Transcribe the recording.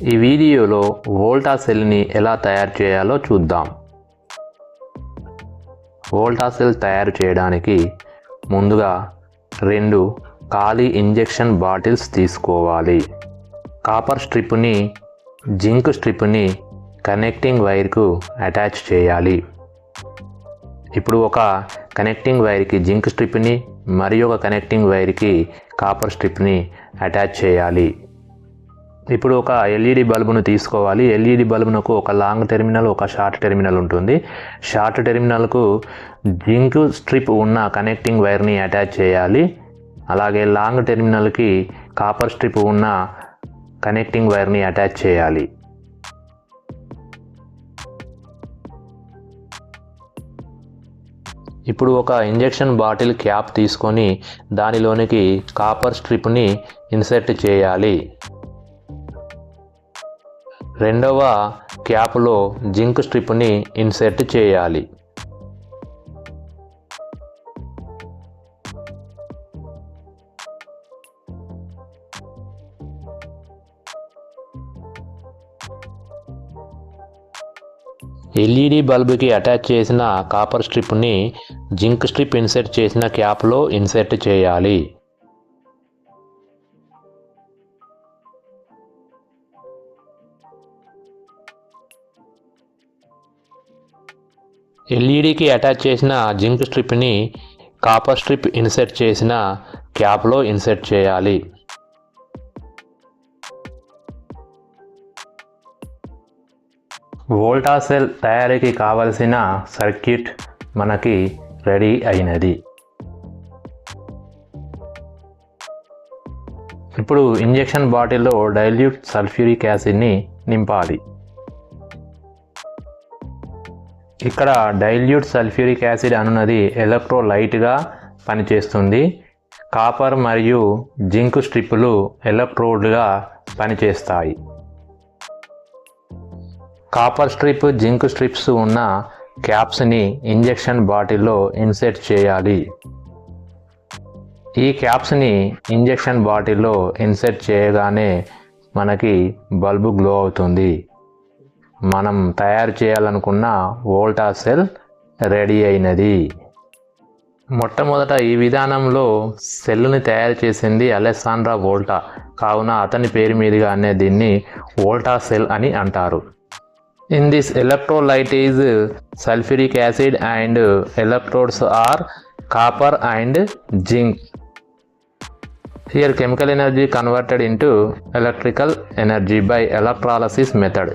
ఈ వీడియోలో వోల్టా సెల్ని ఎలా తయారు చేయాలో చూద్దాం. వోల్టా సెల్ తయారు చేయడానికి ముందుగా 2 ఖాళీ ఇంజెక్షన్ బాటిల్స్ తీసుకోవాలి. కాపర్ స్ట్రిప్ని జింక్ స్ట్రిప్ని కనెక్టింగ్ వైర్కు అటాచ్ చేయాలి. ఇప్పుడు ఒక కనెక్టింగ్ వైర్కి జింక్ స్ట్రిప్ని మరియు ఒక కనెక్టింగ్ వైర్కి కాపర్ స్ట్రిప్ని అటాచ్ చేయాలి. ఇప్పుడు ఒక ఎల్ఈడి బల్బును తీసుకోవాలి. ఎల్ఈడి బల్బునకు ఒక లాంగ్ టెర్మినల్, ఒక షార్ట్ టెర్మినల్ ఉంటుంది. షార్ట్ టెర్మినల్కు జింక్ స్ట్రిప్ ఉన్న కనెక్టింగ్ వైర్ని అటాచ్ చేయాలి. అలాగే లాంగ్ టెర్మినల్కి కాపర్ స్ట్రిప్ ఉన్న కనెక్టింగ్ వైర్ని అటాచ్ చేయాలి. ఇప్పుడు ఒక ఇంజెక్షన్ బాటిల్ క్యాప్ తీసుకొని దానిలోనికి కాపర్ స్ట్రిప్ని ఇన్సర్ట్ చేయాలి. రెండవ క్యాప్లో జింక్ స్ట్రిప్ని ఇన్సర్ట్ చేయాలి. ఎల్ఈడి బల్బుకి అటాచ్ చేసిన కాపర్ స్ట్రిప్ని జింక్ స్ట్రిప్ ఇన్సర్ట్ చేసిన క్యాప్లో ఇన్సర్ట్ చేయాలి. ఎల్ఈడికి అటాచ్ చేసిన జింక్ స్ట్రిప్ని కాపర్ స్ట్రిప్ ఇన్సర్ట్ చేసిన క్యాప్లో ఇన్సర్ట్ చేయాలి. వోల్టా సెల్ తయారీకి కావలసిన సర్క్యూట్ మనకి రెడీ అయినది. ఇప్పుడు ఇంజెక్షన్ బాటిల్లో డైల్యూట్ సల్ఫ్యూరిక్ యాసిడ్ని నింపాలి. ఇక్కడ డైల్యూట్ సల్ఫ్యూరిక్ యాసిడ్ అనున్నది ఎలక్ట్రోలైట్గా పనిచేస్తుంది. కాపర్ మరియు జింక్ స్ట్రిప్పులు ఎలక్ట్రోడ్గా పనిచేస్తాయి. కాపర్ స్ట్రిప్, జింక్ స్ట్రిప్స్ ఉన్న క్యాప్స్ని ఇంజెక్షన్ బాటిల్లో ఇన్సర్ట్ చేయాలి. ఈ క్యాప్స్ని ఇంజెక్షన్ బాటిల్లో ఇన్సర్ట్ చేయగానే మనకి బల్బు గ్లో అవుతుంది. మనం తయారు చేయాలనుకున్న వోల్టా సెల్ రెడీ అయినది. మొట్టమొదట ఈ విధానంలో సెల్ని తయారు చేసింది అలెస్సాండ్రో వోల్టా. కావున అతని పేరు మీదుగానే దీన్ని వోల్టా సెల్ అని అంటారు. In this electrolyte is sulfuric acid and electrodes are copper and zinc. Here chemical energy converted into electrical energy by electrolysis method.